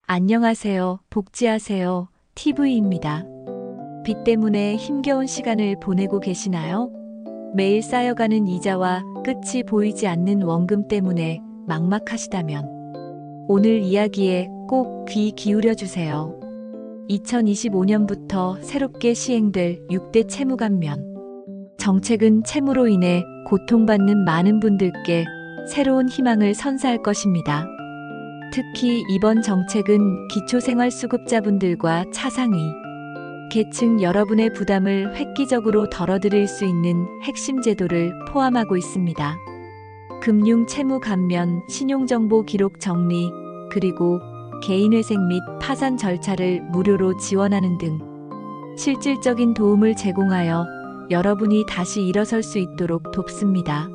안녕하세요. 복지하세요. TV입니다. 빚 때문에 힘겨운 시간을 보내고 계시나요? 매일 쌓여가는 이자와 끝이 보이지 않는 원금 때문에 막막하시다면 오늘 이야기에 꼭 귀 기울여 주세요. 2025년부터 새롭게 시행될 6대 채무 감면 정책은 채무로 인해 고통받는 많은 분들께 새로운 희망을 선사할 것입니다. 특히 이번 정책은 기초생활수급자분들과 차상위 계층 여러분의 부담을 획기적으로 덜어드릴 수 있는 핵심 제도를 포함하고 있습니다. 금융 채무 감면, 신용정보 기록 정리, 그리고 개인회생 및 파산 절차를 무료로 지원하는 등 실질적인 도움을 제공하여 여러분이 다시 일어설 수 있도록 돕습니다.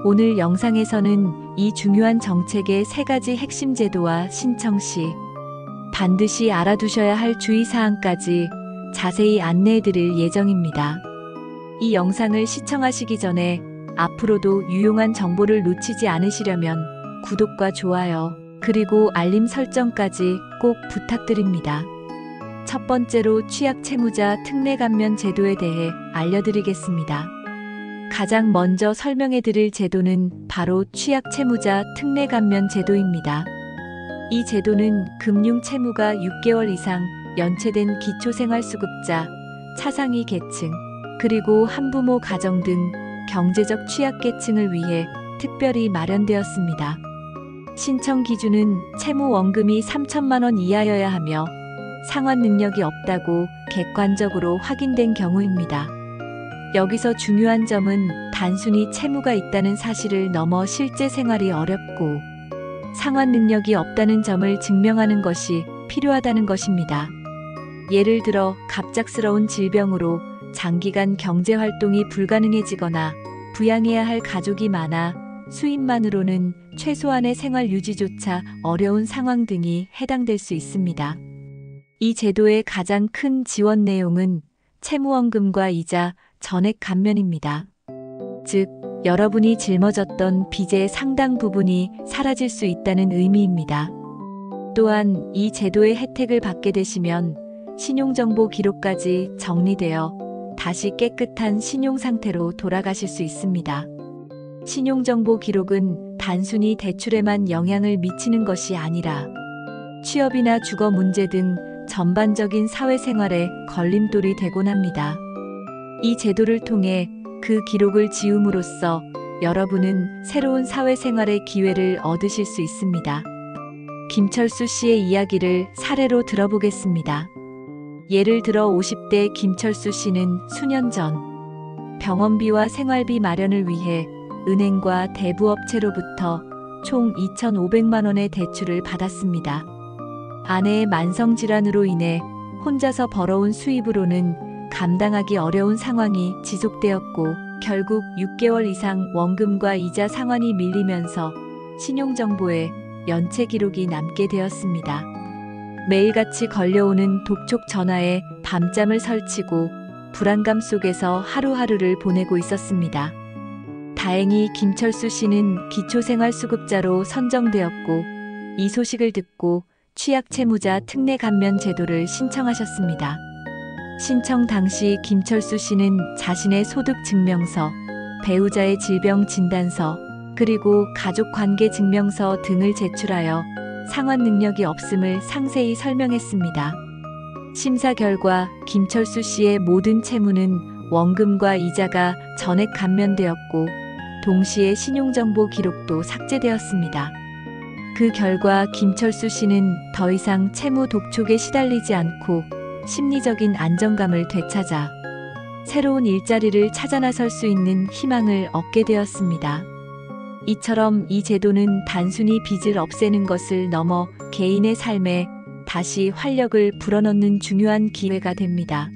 오늘 영상에서는 이 중요한 정책의 3가지 핵심 제도와 신청 시 반드시 알아두셔야 할 주의사항까지 자세히 안내해드릴 예정입니다. 이 영상을 시청하시기 전에 앞으로도 유용한 정보를 놓치지 않으시려면 구독과 좋아요, 그리고 알림 설정까지 꼭 부탁드립니다. 첫 번째로 취약 채무자 특례 감면 제도에 대해 알려드리겠습니다. 가장 먼저 설명해 드릴 제도는 바로 취약 채무자 특례 감면 제도입니다. 이 제도는 금융 채무가 6개월 이상 연체된 기초생활수급자, 차상위 계층, 그리고 한부모 가정 등 경제적 취약계층을 위해 특별히 마련되었습니다. 신청 기준은 채무 원금이 3천만 원 이하여야 하며 상환 능력이 없다고 객관적으로 확인된 경우입니다. 여기서 중요한 점은 단순히 채무가 있다는 사실을 넘어 실제 생활이 어렵고 상환 능력이 없다는 점을 증명하는 것이 필요하다는 것입니다. 예를 들어 갑작스러운 질병으로 장기간 경제활동이 불가능해지거나 부양해야 할 가족이 많아 수입만으로는 최소한의 생활 유지조차 어려운 상황 등이 해당될 수 있습니다. 이 제도의 가장 큰 지원 내용은 채무원금과 이자, 전액 감면입니다. 즉, 여러분이 짊어졌던 빚의 상당 부분이 사라질 수 있다는 의미입니다. 또한 이 제도의 혜택을 받게 되시면 신용정보 기록까지 정리되어 다시 깨끗한 신용 상태로 돌아가실 수 있습니다. 신용정보 기록은 단순히 대출에만 영향을 미치는 것이 아니라 취업이나 주거 문제 등 전반적인 사회생활에 걸림돌이 되곤 합니다. 이 제도를 통해 그 기록을 지움으로써 여러분은 새로운 사회생활의 기회를 얻으실 수 있습니다. 김철수 씨의 이야기를 사례로 들어보겠습니다. 예를 들어 50대 김철수 씨는 수년 전 병원비와 생활비 마련을 위해 은행과 대부업체로부터 총 2,500만 원의 대출을 받았습니다. 아내의 만성질환으로 인해 혼자서 벌어온 수입으로는 감당하기 어려운 상황이 지속되었고 결국 6개월 이상 원금과 이자 상환이 밀리면서 신용정보에 연체 기록이 남게 되었습니다. 매일같이 걸려오는 독촉 전화에 밤잠을 설치고 불안감 속에서 하루하루를 보내고 있었습니다. 다행히 김철수 씨는 기초생활수급자로 선정되었고 이 소식을 듣고 취약채무자 특례 감면 제도를 신청하셨습니다. 신청 당시 김철수 씨는 자신의 소득증명서, 배우자의 질병진단서, 그리고 가족관계증명서 등을 제출하여 상환 능력이 없음을 상세히 설명했습니다. 심사 결과 김철수 씨의 모든 채무는 원금과 이자가 전액 감면되었고 동시에 신용정보 기록도 삭제되었습니다. 그 결과 김철수 씨는 더 이상 채무 독촉에 시달리지 않고 심리적인 안정감을 되찾아 새로운 일자리를 찾아 나설 수 있는 희망을 얻게 되었습니다. 이처럼 이 제도는 단순히 빚을 없애는 것을 넘어 개인의 삶에 다시 활력을 불어넣는 중요한 기회가 됩니다.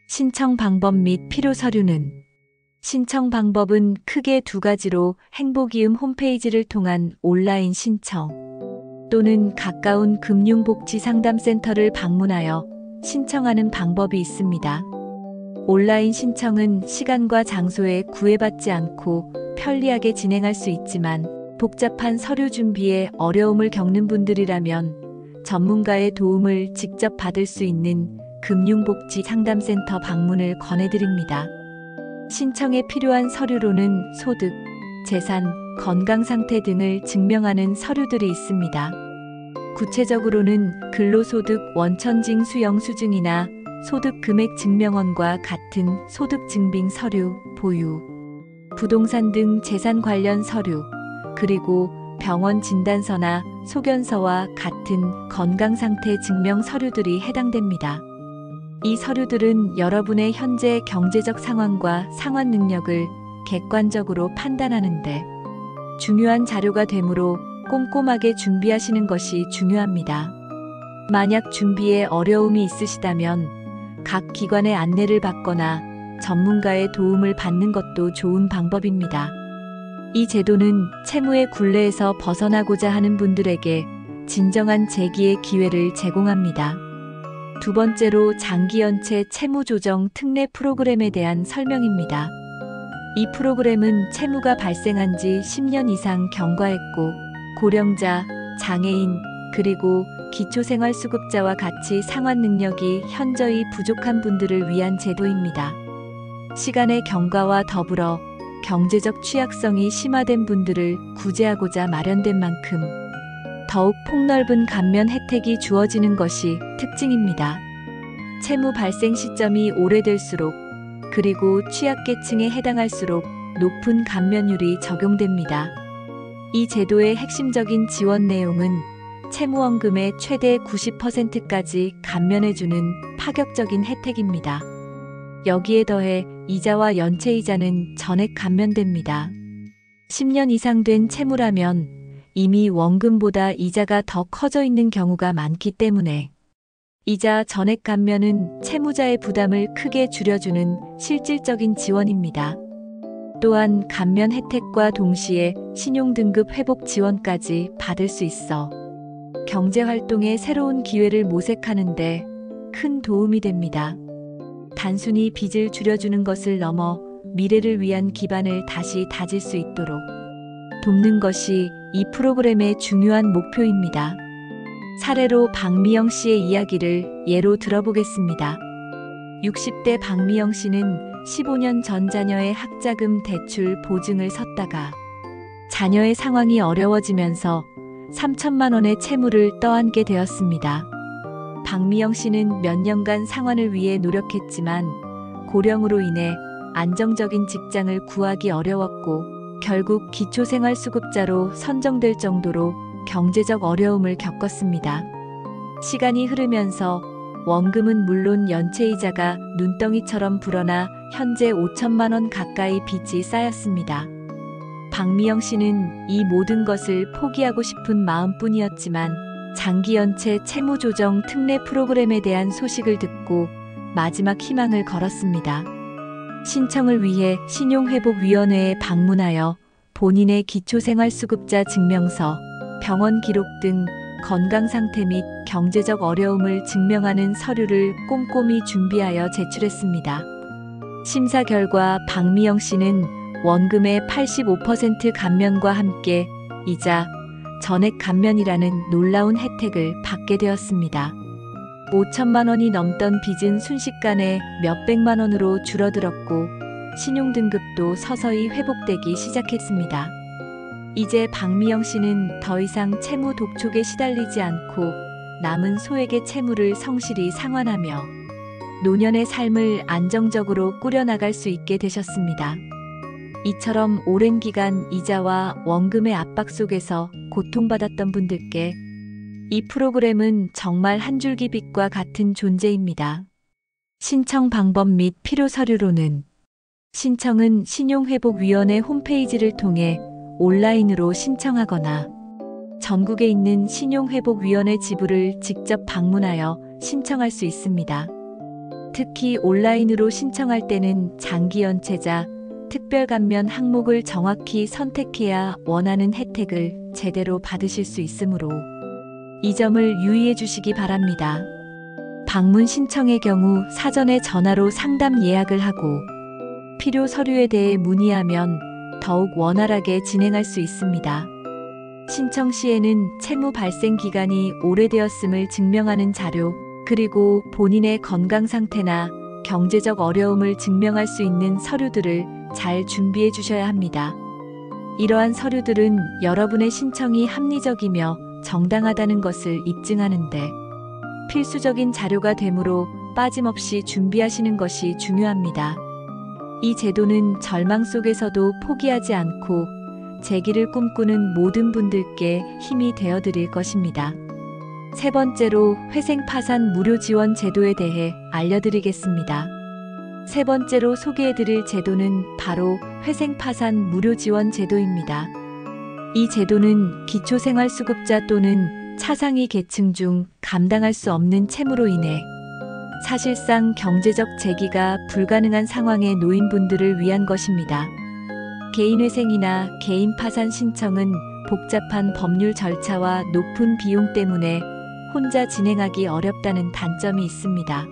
신청 방법 및 필요 서류는 신청 방법은 크게 2가지로 행복이음 홈페이지를 통한 온라인 신청 또는 가까운 금융복지상담센터를 방문하여 신청하는 방법이 있습니다. 온라인 신청은 시간과 장소에 구애받지 않고 편리하게 진행할 수 있지만 복잡한 서류 준비에 어려움을 겪는 분들이라면 전문가의 도움을 직접 받을 수 있는 금융복지 상담센터 방문을 권해드립니다. 신청에 필요한 서류로는 소득, 재산, 건강 상태 등을 증명하는 서류들이 있습니다. 구체적으로는 근로소득 원천징 수영수증이나 소득 금액 증명원과 같은 소득 증빙 서류, 보유, 부동산 등 재산 관련 서류, 그리고 병원 진단서나 소견서와 같은 건강 상태 증명 서류들이 해당됩니다. 이 서류들은 여러분의 현재 경제적 상황과 상환 능력을 객관적으로 판단하는 데 중요한 자료가 되므로 꼼꼼하게 준비하시는 것이 중요합니다. 만약 준비에 어려움이 있으시다면 각 기관의 안내를 받거나 전문가의 도움을 받는 것도 좋은 방법입니다. 이 제도는 채무의 굴레에서 벗어나고자 하는 분들에게 진정한 재기의 기회를 제공합니다. 두 번째로 장기연체 채무조정 특례 프로그램에 대한 설명입니다. 이 프로그램은 채무가 발생한 지 10년 이상 경과했고 고령자, 장애인, 그리고 기초생활수급자와 같이 상환 능력이 현저히 부족한 분들을 위한 제도입니다. 시간의 경과와 더불어 경제적 취약성이 심화된 분들을 구제하고자 마련된 만큼 더욱 폭넓은 감면 혜택이 주어지는 것이 특징입니다. 채무 발생 시점이 오래될수록 그리고 취약계층에 해당할수록 높은 감면율이 적용됩니다. 이 제도의 핵심적인 지원 내용은 채무원금의 최대 90%까지 감면해주는 파격적인 혜택입니다. 여기에 더해 이자와 연체이자는 전액 감면됩니다. 10년 이상 된 채무라면 이미 원금보다 이자가 더 커져 있는 경우가 많기 때문에 이자 전액 감면은 채무자의 부담을 크게 줄여주는 실질적인 지원입니다. 또한 감면 혜택과 동시에 신용등급 회복 지원까지 받을 수 있어 경제활동의 새로운 기회를 모색하는 데 큰 도움이 됩니다. 단순히 빚을 줄여주는 것을 넘어 미래를 위한 기반을 다시 다질 수 있도록 돕는 것이 이 프로그램의 중요한 목표입니다. 사례로 박미영 씨의 이야기를 예로 들어보겠습니다. 60대 박미영 씨는 15년 전 자녀의 학자금 대출 보증을 섰다가 자녀의 상황이 어려워지면서 3천만 원의 채무를 떠안게 되었습니다. 박미영 씨는 몇 년간 상환을 위해 노력했지만 고령으로 인해 안정적인 직장을 구하기 어려웠고 결국 기초생활수급자로 선정될 정도로 경제적 어려움을 겪었습니다. 시간이 흐르면서 원금은 물론 연체이자가 눈덩이처럼 불어나 현재 5천만 원 가까이 빚이 쌓였습니다. 박미영 씨는 이 모든 것을 포기하고 싶은 마음뿐이었지만 장기연체 채무조정 특례 프로그램에 대한 소식을 듣고 마지막 희망을 걸었습니다. 신청을 위해 신용회복위원회에 방문하여 본인의 기초생활수급자 증명서, 병원 기록 등 건강상태 및 경제적 어려움을 증명하는 서류를 꼼꼼히 준비하여 제출했습니다. 심사 결과 박미영 씨는 원금의 85% 감면과 함께 이자, 전액 감면이라는 놀라운 혜택을 받게 되었습니다. 5천만 원이 넘던 빚은 순식간에 몇백만 원으로 줄어들었고 신용등급도 서서히 회복되기 시작했습니다. 이제 박미영 씨는 더 이상 채무 독촉에 시달리지 않고 남은 소액의 채무를 성실히 상환하며 노년의 삶을 안정적으로 꾸려나갈 수 있게 되셨습니다. 이처럼 오랜 기간 이자와 원금의 압박 속에서 고통받았던 분들께 이 프로그램은 정말 한 줄기 빛과 같은 존재입니다. 신청 방법 및 필요 서류로는 신청은 신용회복위원회 홈페이지를 통해 온라인으로 신청하거나 전국에 있는 신용회복위원회 지부를 직접 방문하여 신청할 수 있습니다. 특히 온라인으로 신청할 때는 장기연체자, 특별감면 항목을 정확히 선택해야 원하는 혜택을 제대로 받으실 수 있으므로 이 점을 유의해 주시기 바랍니다. 방문 신청의 경우 사전에 전화로 상담 예약을 하고 필요 서류에 대해 문의하면 더욱 원활하게 진행할 수 있습니다. 신청 시에는 채무 발생 기간이 오래되었음을 증명하는 자료, 그리고 본인의 건강 상태나 경제적 어려움을 증명할 수 있는 서류들을 잘 준비해 주셔야 합니다. 이러한 서류들은 여러분의 신청이 합리적이며 정당하다는 것을 입증하는데 필수적인 자료가 되므로 빠짐없이 준비하시는 것이 중요합니다. 이 제도는 절망 속에서도 포기하지 않고 재기를 꿈꾸는 모든 분들께 힘이 되어 드릴 것입니다. 세 번째로 회생 파산 무료 지원 제도에 대해 알려드리겠습니다. 세 번째로 소개해드릴 제도는 바로 회생 파산 무료 지원 제도입니다. 이 제도는 기초생활수급자 또는 차상위 계층 중 감당할 수 없는 채무로 인해 사실상 경제적 재기가 불가능한 상황에 놓인 분들을 위한 것입니다. 개인회생이나 개인 파산 신청은 복잡한 법률 절차와 높은 비용 때문에 혼자 진행하기 어렵다는 단점이 있습니다.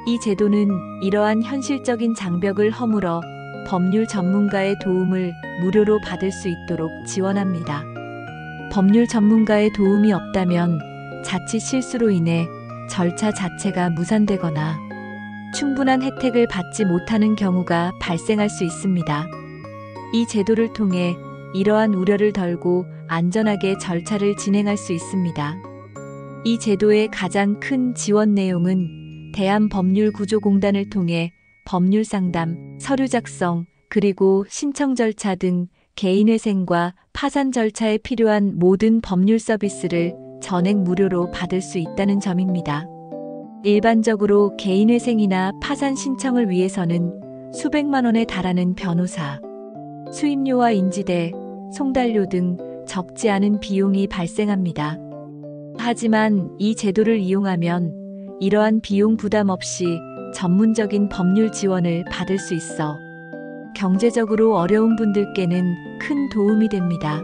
이 제도는 이러한 현실적인 장벽을 허물어 법률 전문가의 도움을 무료로 받을 수 있도록 지원합니다. 법률 전문가의 도움이 없다면 자칫 실수로 인해 절차 자체가 무산되거나 충분한 혜택을 받지 못하는 경우가 발생할 수 있습니다. 이 제도를 통해 이러한 우려를 덜고 안전하게 절차를 진행할 수 있습니다. 이 제도의 가장 큰 지원 내용은 대한법률구조공단을 통해 법률 상담, 서류 작성, 그리고 신청 절차 등 개인회생과 파산 절차에 필요한 모든 법률 서비스를 전액 무료로 받을 수 있다는 점입니다. 일반적으로 개인회생이나 파산 신청을 위해서는 수백만 원에 달하는 변호사, 수임료와 인지대, 송달료 등 적지 않은 비용이 발생합니다. 하지만 이 제도를 이용하면 이러한 비용 부담 없이 전문적인 법률 지원을 받을 수 있어 경제적으로 어려운 분들께는 큰 도움이 됩니다.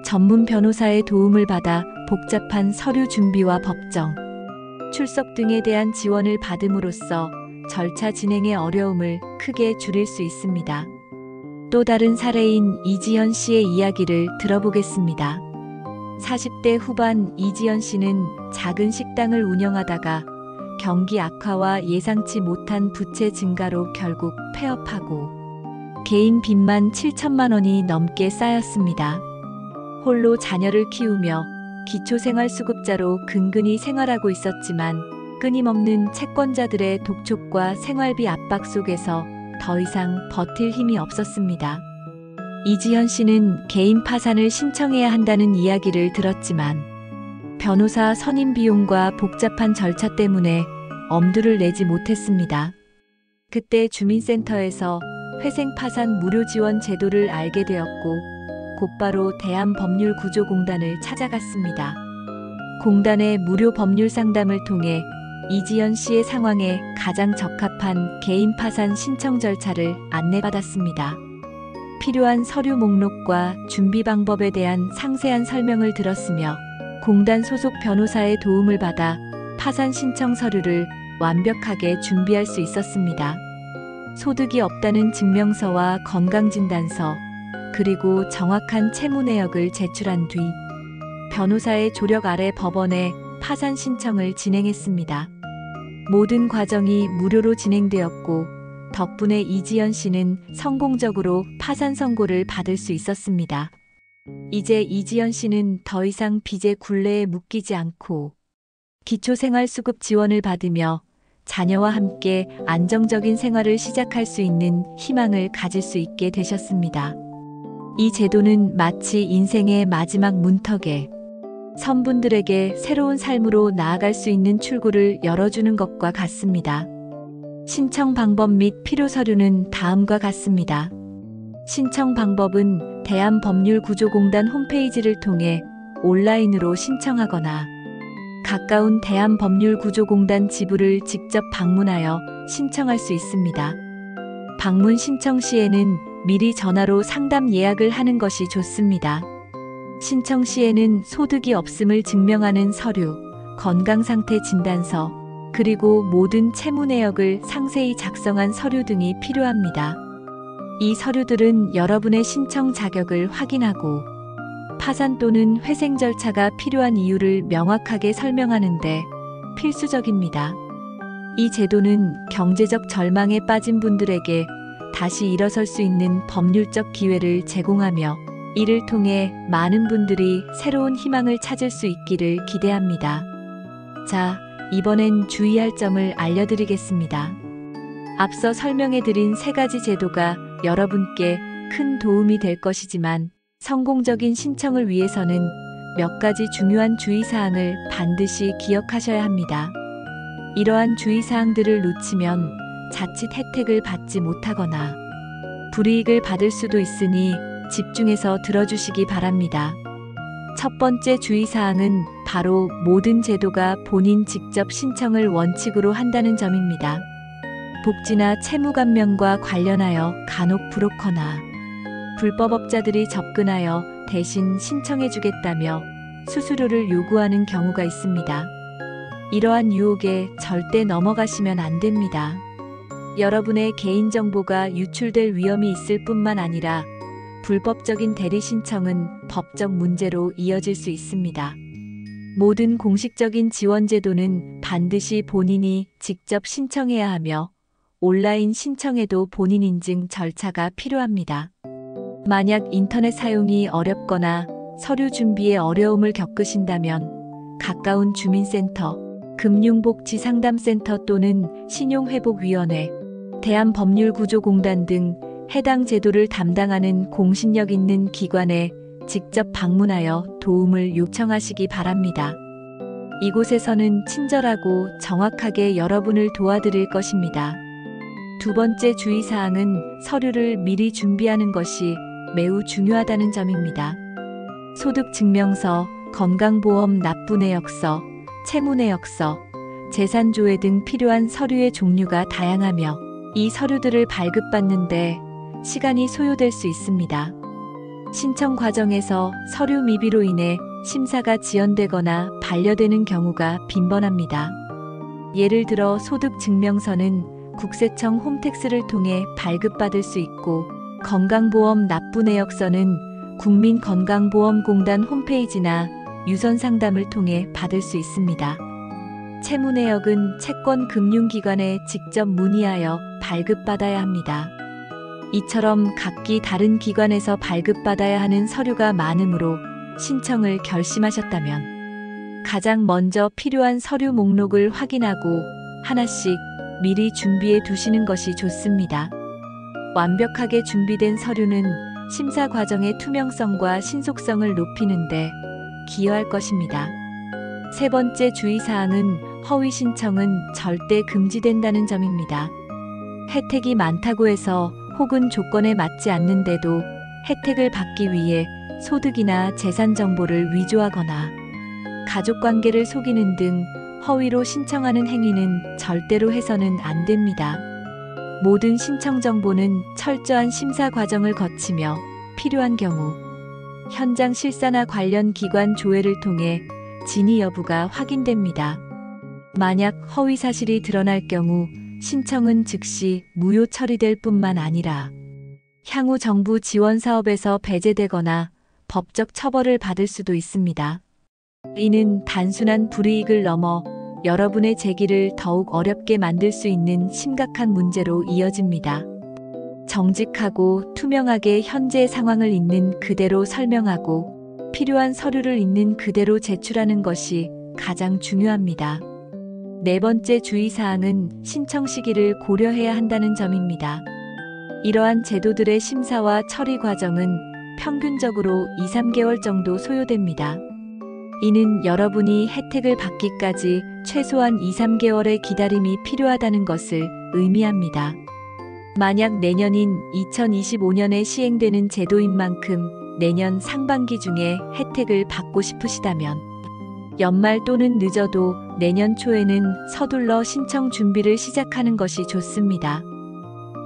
전문 변호사의 도움을 받아 복잡한 서류 준비와 법정, 출석 등에 대한 지원을 받음으로써 절차 진행의 어려움을 크게 줄일 수 있습니다. 또 다른 사례인 이지연 씨의 이야기를 들어보겠습니다. 40대 후반 이지연 씨는 작은 식당을 운영하다가 경기 악화와 예상치 못한 부채 증가로 결국 폐업하고 개인 빚만 7천만 원이 넘게 쌓였습니다. 홀로 자녀를 키우며 기초생활수급자로 근근히 생활하고 있었지만 끊임없는 채권자들의 독촉과 생활비 압박 속에서 더 이상 버틸 힘이 없었습니다. 이지연 씨는 개인 파산을 신청해야 한다는 이야기를 들었지만 변호사 선임 비용과 복잡한 절차 때문에 엄두를 내지 못했습니다. 그때 주민센터에서 회생 파산 무료 지원 제도를 알게 되었고 곧바로 대한법률구조공단을 찾아갔습니다. 공단의 무료 법률 상담을 통해 이지연 씨의 상황에 가장 적합한 개인 파산 신청 절차를 안내받았습니다. 필요한 서류 목록과 준비 방법에 대한 상세한 설명을 들었으며 공단 소속 변호사의 도움을 받아 파산 신청 서류를 완벽하게 준비할 수 있었습니다. 소득이 없다는 증명서와 건강진단서, 그리고 정확한 채무 내역을 제출한 뒤 변호사의 조력 아래 법원에 파산 신청을 진행했습니다. 모든 과정이 무료로 진행되었고 덕분에 이지연 씨는 성공적으로 파산 선고를 받을 수 있었습니다. 이제 이지연 씨는 더 이상 빚의 굴레에 묶이지 않고 기초생활수급 지원을 받으며 자녀와 함께 안정적인 생활을 시작할 수 있는 희망을 가질 수 있게 되셨습니다. 이 제도는 마치 인생의 마지막 문턱에 선 분들에게 새로운 삶으로 나아갈 수 있는 출구를 열어주는 것과 같습니다. 신청 방법 및 필요 서류는 다음과 같습니다. 신청 방법은 대한법률구조공단 홈페이지를 통해 온라인으로 신청하거나 가까운 대한법률구조공단 지부를 직접 방문하여 신청할 수 있습니다. 방문 신청 시에는 미리 전화로 상담 예약을 하는 것이 좋습니다. 신청 시에는 소득이 없음을 증명하는 서류, 건강상태 진단서, 그리고 모든 채무 내역을 상세히 작성한 서류 등이 필요합니다. 이 서류들은 여러분의 신청 자격을 확인하고 파산 또는 회생 절차가 필요한 이유를 명확하게 설명하는데 필수적입니다. 이 제도는 경제적 절망에 빠진 분들에게 다시 일어설 수 있는 법률적 기회를 제공하며 이를 통해 많은 분들이 새로운 희망을 찾을 수 있기를 기대합니다. 자, 이번엔 주의할 점을 알려드리겠습니다. 앞서 설명해드린 3가지 제도가 여러분께 큰 도움이 될 것이지만 성공적인 신청을 위해서는 몇 가지 중요한 주의사항을 반드시 기억하셔야 합니다. 이러한 주의사항들을 놓치면 자칫 혜택을 받지 못하거나 불이익을 받을 수도 있으니 집중해서 들어주시기 바랍니다. 첫 번째 주의사항은 바로 모든 제도가 본인 직접 신청을 원칙으로 한다는 점입니다. 복지나 채무감면과 관련하여 간혹 브로커나 불법업자들이 접근하여 대신 신청해주겠다며 수수료를 요구하는 경우가 있습니다. 이러한 유혹에 절대 넘어가시면 안 됩니다. 여러분의 개인정보가 유출될 위험이 있을 뿐만 아니라 불법적인 대리 신청은 법적 문제로 이어질 수 있습니다. 모든 공식적인 지원 제도는 반드시 본인이 직접 신청해야 하며 온라인 신청에도 본인 인증 절차가 필요합니다. 만약 인터넷 사용이 어렵거나 서류 준비에 어려움을 겪으신다면 가까운 주민센터, 금융복지상담센터 또는 신용회복위원회, 대한법률구조공단 등 해당 제도를 담당하는 공신력 있는 기관에 직접 방문하여 도움을 요청하시기 바랍니다. 이곳에서는 친절하고 정확하게 여러분을 도와드릴 것입니다. 두 번째 주의사항은 서류를 미리 준비하는 것이 매우 중요하다는 점입니다. 소득증명서, 건강보험 납부내역서, 채무내역서, 재산조회 등 필요한 서류의 종류가 다양하며 이 서류들을 발급받는데 시간이 소요될 수 있습니다. 신청 과정에서 서류 미비로 인해 심사가 지연되거나 반려되는 경우가 빈번합니다. 예를 들어 소득증명서는 국세청 홈택스를 통해 발급받을 수 있고 건강보험 납부내역서는 국민건강보험공단 홈페이지나 유선상담을 통해 받을 수 있습니다. 채무내역은 채권금융기관에 직접 문의하여 발급받아야 합니다. 이처럼 각기 다른 기관에서 발급받아야 하는 서류가 많으므로 신청을 결심하셨다면 가장 먼저 필요한 서류 목록을 확인하고 하나씩 미리 준비해 두시는 것이 좋습니다. 완벽하게 준비된 서류는 심사 과정의 투명성과 신속성을 높이는 데 기여할 것입니다. 세 번째 주의사항은 허위 신청은 절대 금지된다는 점입니다. 혜택이 많다고 해서 혹은 조건에 맞지 않는데도 혜택을 받기 위해 소득이나 재산 정보를 위조하거나 가족관계를 속이는 등 허위로 신청하는 행위는 절대로 해서는 안 됩니다. 모든 신청 정보는 철저한 심사 과정을 거치며 필요한 경우 현장 실사나 관련 기관 조회를 통해 진위 여부가 확인됩니다. 만약 허위 사실이 드러날 경우 신청은 즉시 무효 처리될 뿐만 아니라 향후 정부 지원 사업에서 배제되거나 법적 처벌을 받을 수도 있습니다. 이는 단순한 불이익을 넘어 여러분의 재기를 더욱 어렵게 만들 수 있는 심각한 문제로 이어집니다. 정직하고 투명하게 현재 상황을 있는 그대로 설명하고 필요한 서류를 있는 그대로 제출하는 것이 가장 중요합니다. 네 번째 주의사항은 신청 시기를 고려해야 한다는 점입니다. 이러한 제도들의 심사와 처리 과정은 평균적으로 2-3개월 정도 소요됩니다. 이는 여러분이 혜택을 받기까지 최소한 2-3개월의 기다림이 필요하다는 것을 의미합니다. 만약 내년인 2025년에 시행되는 제도인 만큼 내년 상반기 중에 혜택을 받고 싶으시다면 연말 또는 늦어도 내년 초에는 서둘러 신청 준비를 시작하는 것이 좋습니다.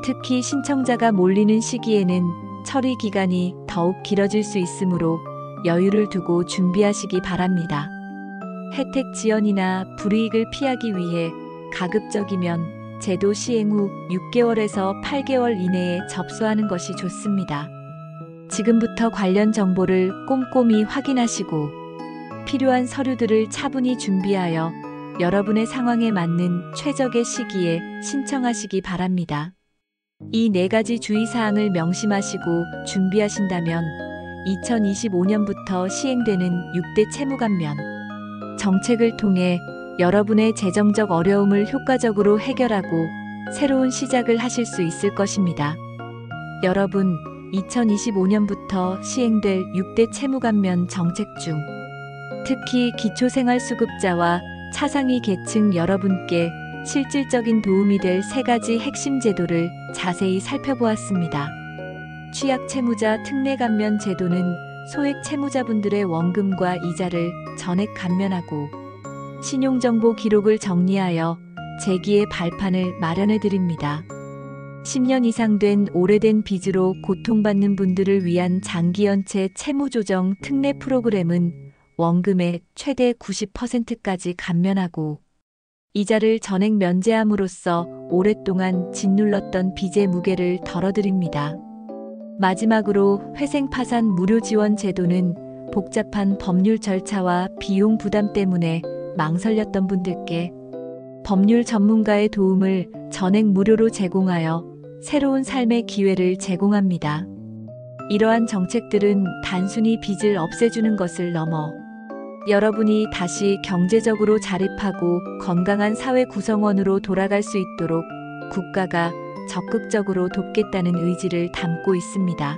특히 신청자가 몰리는 시기에는 처리 기간이 더욱 길어질 수 있으므로 여유를 두고 준비하시기 바랍니다. 혜택 지연이나 불이익을 피하기 위해 가급적이면 제도 시행 후 6개월에서 8개월 이내에 접수하는 것이 좋습니다. 지금부터 관련 정보를 꼼꼼히 확인하시고 필요한 서류들을 차분히 준비하여 여러분의 상황에 맞는 최적의 시기에 신청하시기 바랍니다. 이 4가지 주의사항을 명심하시고 준비하신다면 2025년부터 시행되는 6대 채무감면 정책을 통해 여러분의 재정적 어려움을 효과적으로 해결하고 새로운 시작을 하실 수 있을 것입니다. 여러분, 2025년부터 시행될 6대 채무감면 정책 중 특히 기초생활수급자와 차상위 계층 여러분께 실질적인 도움이 될 3가지 핵심 제도를 자세히 살펴보았습니다. 취약채무자 특례감면 제도는 소액 채무자분들의 원금과 이자를 전액 감면하고 신용정보 기록을 정리하여 재기의 발판을 마련해 드립니다. 10년 이상 된 오래된 빚으로 고통받는 분들을 위한 장기연체 채무조정 특례 프로그램은 원금의 최대 90%까지 감면하고 이자를 전액 면제함으로써 오랫동안 짓눌렀던 빚의 무게를 덜어드립니다. 마지막으로 회생파산 무료 지원 제도는 복잡한 법률 절차와 비용 부담 때문에 망설였던 분들께 법률 전문가의 도움을 전액 무료로 제공하여 새로운 삶의 기회를 제공합니다. 이러한 정책들은 단순히 빚을 없애주는 것을 넘어 여러분이 다시 경제적으로 자립하고 건강한 사회 구성원으로 돌아갈 수 있도록 국가가 적극적으로 돕겠다는 의지를 담고 있습니다.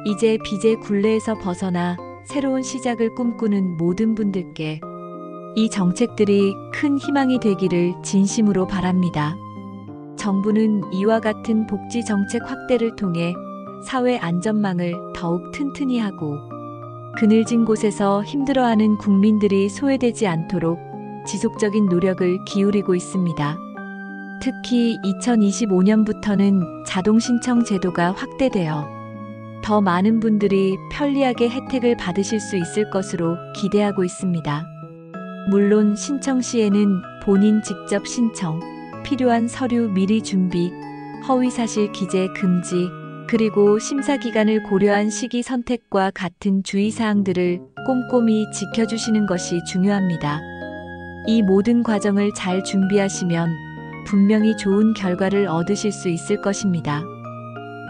이제 빚의 굴레에서 벗어나 새로운 시작을 꿈꾸는 모든 분들께 이 정책들이 큰 희망이 되기를 진심으로 바랍니다. 정부는 이와 같은 복지 정책 확대를 통해 사회 안전망을 더욱 튼튼히 하고 그늘진 곳에서 힘들어하는 국민들이 소외되지 않도록 지속적인 노력을 기울이고 있습니다. 특히 2025년부터는 자동신청 제도가 확대되어 더 많은 분들이 편리하게 혜택을 받으실 수 있을 것으로 기대하고 있습니다. 물론 신청 시에는 본인 직접 신청, 필요한 서류 미리 준비, 허위사실 기재 금지, 그리고 심사 기간을 고려한 시기 선택과 같은 주의사항들을 꼼꼼히 지켜주시는 것이 중요합니다. 이 모든 과정을 잘 준비하시면 분명히 좋은 결과를 얻으실 수 있을 것입니다.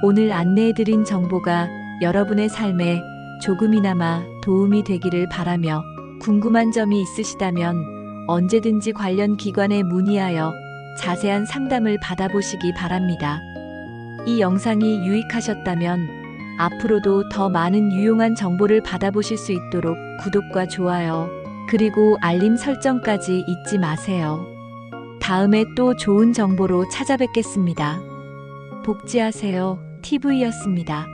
오늘 안내해드린 정보가 여러분의 삶에 조금이나마 도움이 되기를 바라며 궁금한 점이 있으시다면 언제든지 관련 기관에 문의하여 자세한 상담을 받아보시기 바랍니다. 이 영상이 유익하셨다면 앞으로도 더 많은 유용한 정보를 받아보실 수 있도록 구독과 좋아요, 그리고 알림 설정까지 잊지 마세요. 다음에 또 좋은 정보로 찾아뵙겠습니다. 복지하세요 TV였습니다.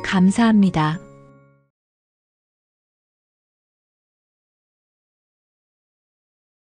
감사합니다.